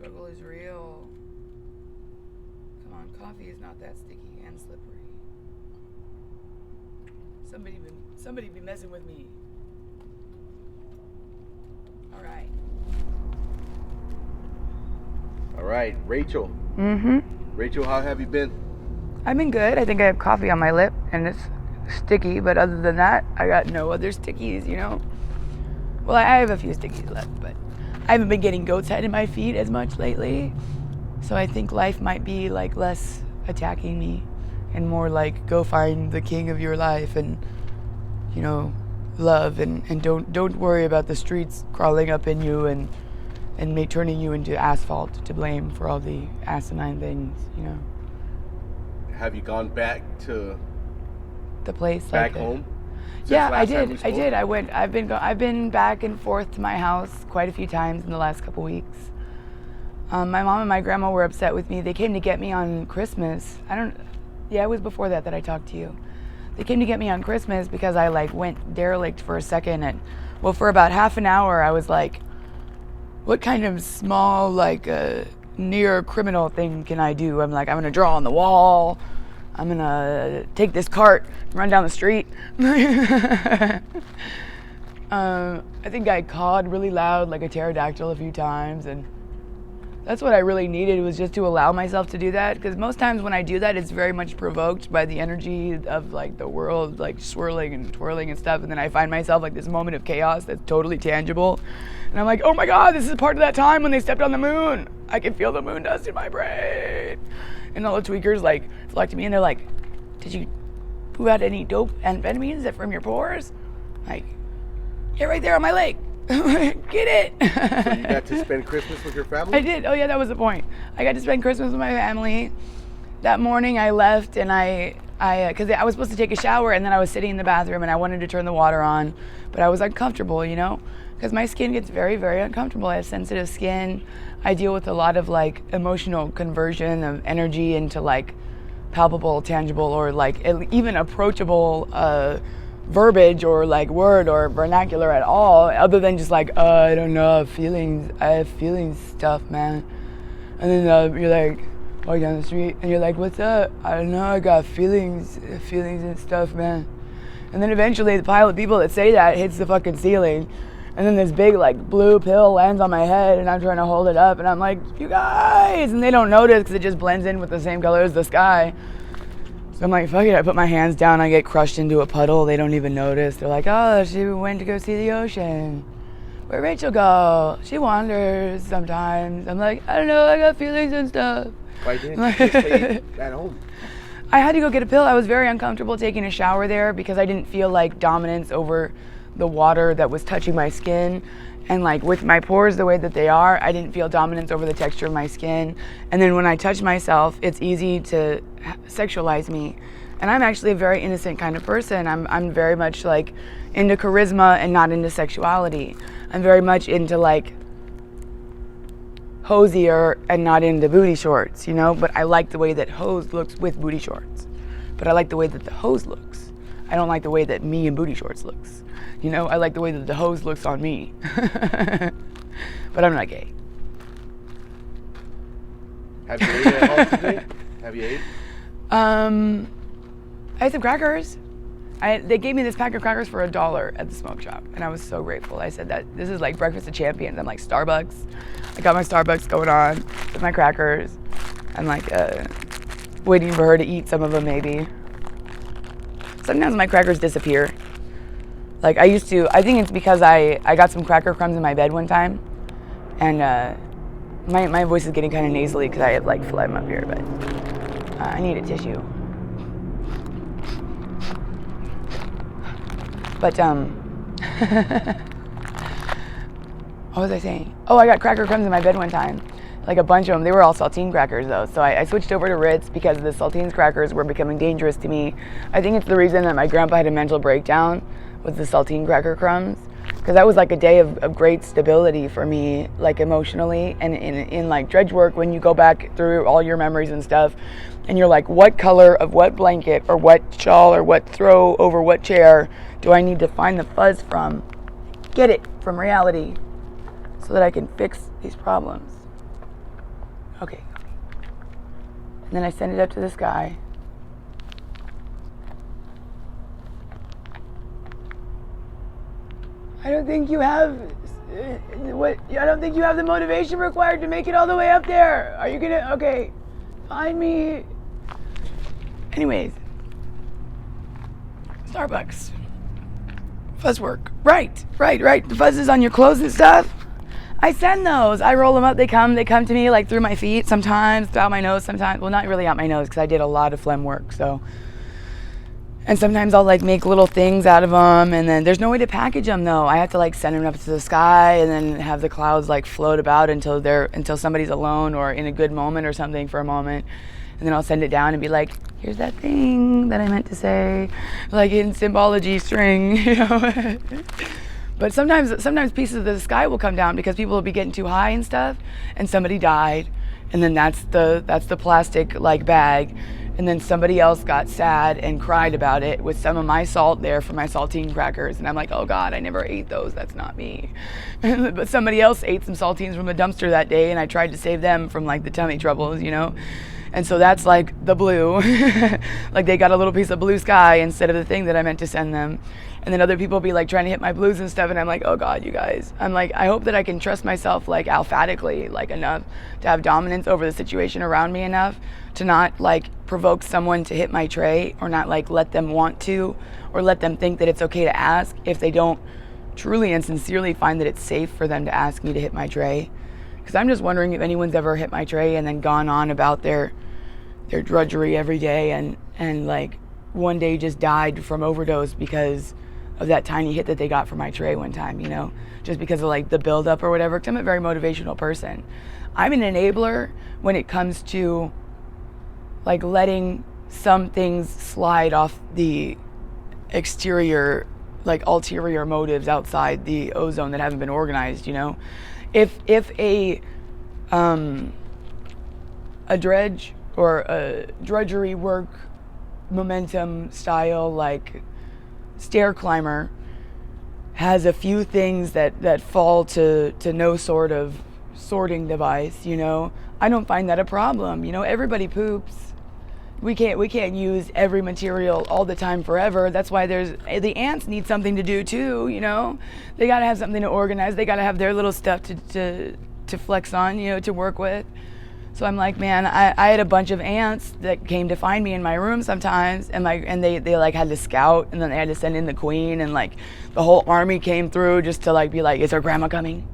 struggle is real. Come on, coffee is not that sticky and slippery. Somebody be messing with me. All right. All right, Rachel. Mm-hmm. Rachel, how have you been? I've been good. I think I have coffee on my lip and it's sticky, but other than that, I got no other stickies, you know? Well, I have a few stickies left, but I haven't been getting goat's head in my feet as much lately. So I think life might be like less attacking me and more like go find the king of your life and, you know, love and don't worry about the streets crawling up in you and turning you into asphalt to blame for all the asinine things, you know. Have you gone back to The place back like home? Yeah, I did. I've been back and forth to my house quite a few times in the last couple weeks. My mom and my grandma were upset with me. They came to get me on Christmas. It was before that I talked to you. They came to get me on Christmas because I like went derelict for a second and for about half an hour I was like, what kind of small like near criminal thing can I do? I'm like, I'm gonna draw on the wall. I'm gonna take this cart and run down the street. I think I cawed really loud like a pterodactyl a few times, and that's what I really needed, was just to allow myself to do that, because most times when I do that, it's very much provoked by the energy of like the world like swirling and twirling and stuff, and then I find myself like this moment of chaos that's totally tangible, and I'm like, oh my god, this is part of that time when they stepped on the moon. I can feel the moon dust in my brain. And all the tweakers like flock to me and they're like, did you poop out any dope amphetamines that from your pores? Like, yeah, right there on my leg. Get it. So you got to spend Christmas with your family? I did. Oh yeah, that was the point. I got to spend Christmas with my family. That morning I left and because I was supposed to take a shower, and then I was sitting in the bathroom and I wanted to turn the water on, but I was uncomfortable, you know, because my skin gets very, very uncomfortable. I have sensitive skin. I deal with a lot of like emotional conversion of energy into like palpable, tangible, or like even approachable verbiage or like word or vernacular at all, other than just like, I don't know, I have feelings stuff, man. And then you're like, walk down the street and you're like, what's up? I don't know, I got feelings and stuff, man. And then eventually the pile of people that say that hits the fucking ceiling. And then this big like blue pill lands on my head and I'm trying to hold it up and I'm like, you guys, and they don't notice because it just blends in with the same color as the sky. So I'm like, fuck it, I put my hands down, I get crushed into a puddle, they don't even notice. They're like, oh, she went to go see the ocean. Where'd Rachel go? She wanders sometimes. I'm like, I don't know, I got feelings and stuff. Why didn't you just stay at home? I had to go get a pill. I was very uncomfortable taking a shower there because I didn't feel like dominance over the water that was touching my skin, and like with my pores the way that they are, I didn't feel dominance over the texture of my skin. And then when I touch myself, it's easy to sexualize me, and I'm actually a very innocent kind of person. I'm very much like into charisma and not into sexuality. I'm very much into like hosier and not into booty shorts, you know, but I like the way that hose looks with booty shorts, but I like the way that the hose looks. I don't like the way that me in booty shorts looks. You know, I like the way that the hose looks on me. But I'm not gay. Have you ate at all today? Have you ate? I had some crackers. They gave me this pack of crackers for $1 at the smoke shop, and I was so grateful. I said that this is like breakfast of champions. I'm like Starbucks. I got my Starbucks going on with my crackers. I'm like waiting for her to eat some of them maybe. Sometimes my crackers disappear. Like I used to, I think it's because I got some cracker crumbs in my bed one time, and my voice is getting kind of nasally because I have like phlegm up here, but I need a tissue. But what was I saying? Oh, I got cracker crumbs in my bed one time, like a bunch of them. They were all saltine crackers though, so I switched over to Ritz because the saltine crackers were becoming dangerous to me. I think it's the reason that my grandpa had a mental breakdown, was the saltine cracker crumbs, because that was like a day of great stability for me, like emotionally, and in like dredge work, when you go back through all your memories and stuff, and you're like, what color of what blanket or what shawl or what throw over what chair do I need to find the fuzz from, get it from reality, so that I can fix these problems. Okay. And then I send it up to the sky. I don't think you have I don't think you have the motivation required to make it all the way up there. Are you gonna? Okay, find me. Anyways, Starbucks. Fuzz work. Right. The fuzzes on your clothes and stuff. I send those. I roll them up. They come to me like through my feet sometimes, out my nose sometimes. Well, not really out my nose because I did a lot of phlegm work. So, and sometimes I'll like make little things out of them. And then there's no way to package them though. I have to like send them up to the sky and then have the clouds like float about until somebody's alone or in a good moment or something for a moment. And then I'll send it down and be like, here's that thing that I meant to say, like in symbology string, you know. But sometimes pieces of the sky will come down because people will be getting too high and stuff, and somebody died, and then that's the plastic like bag, and then somebody else got sad and cried about it with some of my salt there for my saltine crackers, and I'm like, oh God, I never ate those. That's not me. But somebody else ate some saltines from a dumpster that day, and I tried to save them from like the tummy troubles, you know. And so that's like the blue. Like they got a little piece of blue sky instead of the thing that I meant to send them. And then other people be like trying to hit my blues and stuff, and I'm like, oh God, you guys. I'm like, I hope that I can trust myself like alphatically, like enough to have dominance over the situation around me enough to not like provoke someone to hit my tray, or not like let them want to, or let them think that it's okay to ask if they don't truly and sincerely find that it's safe for them to ask me to hit my tray. Because I'm just wondering if anyone's ever hit my tray and then gone on about their drudgery every day and like one day just died from overdose because of that tiny hit that they got from my tray one time, you know, just because of like the buildup or whatever. Because I'm a very motivational person. I'm an enabler when it comes to like letting some things slide off the exterior, like ulterior motives outside the ozone that haven't been organized, you know. If a dredge or a drudgery work momentum style like stair climber has a few things that fall to no sort of sorting device, you know, I don't find that a problem. You know, everybody poops. We can't use every material all the time forever. That's why the ants need something to do too, you know. They gotta have something to organize. They gotta have their little stuff to flex on, you know, to work with. So I'm like, man, I had a bunch of ants that came to find me in my room sometimes, and they like had to scout, and then they had to send in the queen, and like the whole army came through just to like be like, is her grandma coming?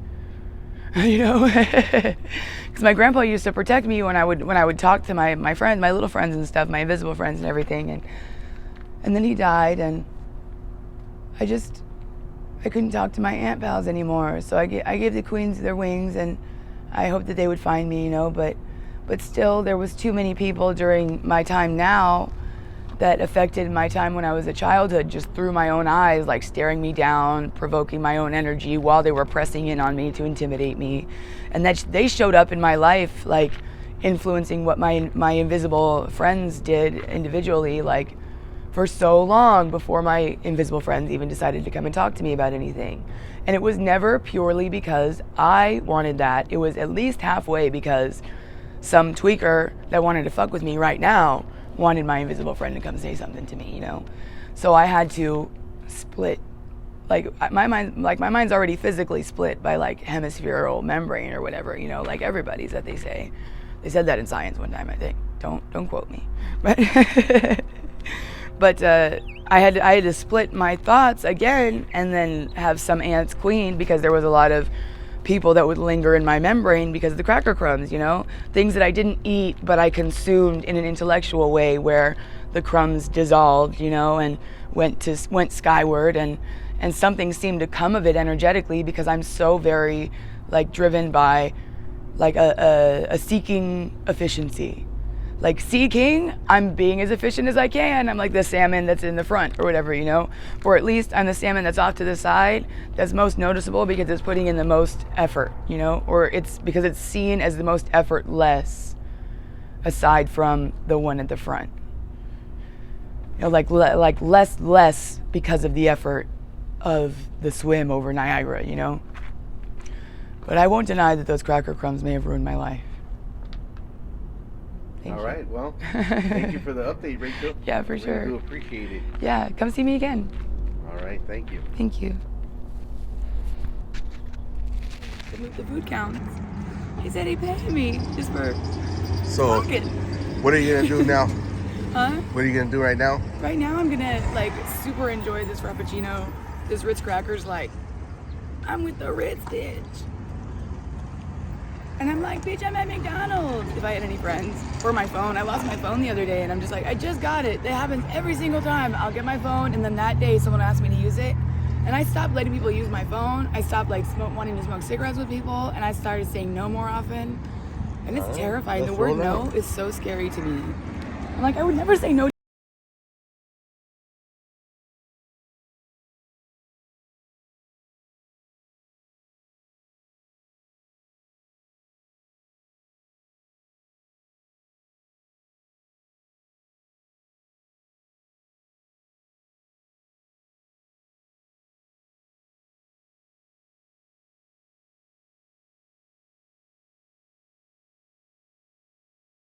You know, because my grandpa used to protect me when I would talk to my friends, my little friends and stuff, my invisible friends and everything, and then he died, and I couldn't talk to my ant pals anymore. So I gave the queens their wings, and I hoped that they would find me, you know, but still there was too many people during my time now that affected my time when I was a childhood, just through my own eyes, like staring me down, provoking my own energy while they were pressing in on me to intimidate me. And that they showed up in my life, like influencing what my invisible friends did individually, like for so long before my invisible friends even decided to come and talk to me about anything. And it was never purely because I wanted that. It was at least halfway because some tweaker that wanted to fuck with me right now wanted my invisible friend to come say something to me, you know. So I had to split, like my mind's already physically split by like hemispherical membrane or whatever, you know, like everybody's that they say. They said that in science one time, I think. Don't quote me, but but I had to split my thoughts again and then have some ants queen, because there was a lot of people that would linger in my membrane because of the cracker crumbs, you know, things that I didn't eat but I consumed in an intellectual way, where the crumbs dissolved, you know, and went skyward, and something seemed to come of it energetically, because I'm so very like driven by like a seeking efficiency. Like seeking, I'm being as efficient as I can. I'm like the salmon that's in the front or whatever, you know, or at least I'm the salmon that's off to the side that's most noticeable because it's putting in the most effort, you know, or it's because it's seen as the most effortless aside from the one at the front. You know, like less because of the effort of the swim over Niagara, you know. But I won't deny that those cracker crumbs may have ruined my life. All right. Well, thank you for the update, Rachel. Yeah, for sure. I do appreciate it. Yeah, come see me again. All right. Thank you. Thank you. The food counts. He said he paid me just for So, talking. what are you gonna do now? Huh? What are you gonna do right now? Right now I'm gonna like super enjoy this Frappuccino, this Ritz crackers, like I'm with the Ritz bitch. And I'm like, bitch, I'm at McDonald's. If I had any friends. Or my phone. I lost my phone the other day and I'm just like, I just got it. That happens every single time. I'll get my phone and then that day someone asked me to use it. And I stopped letting people use my phone. I stopped like wanting to smoke cigarettes with people and I started saying no more often. And it's terrifying. The word no is so scary to me. I'm like, I would never say no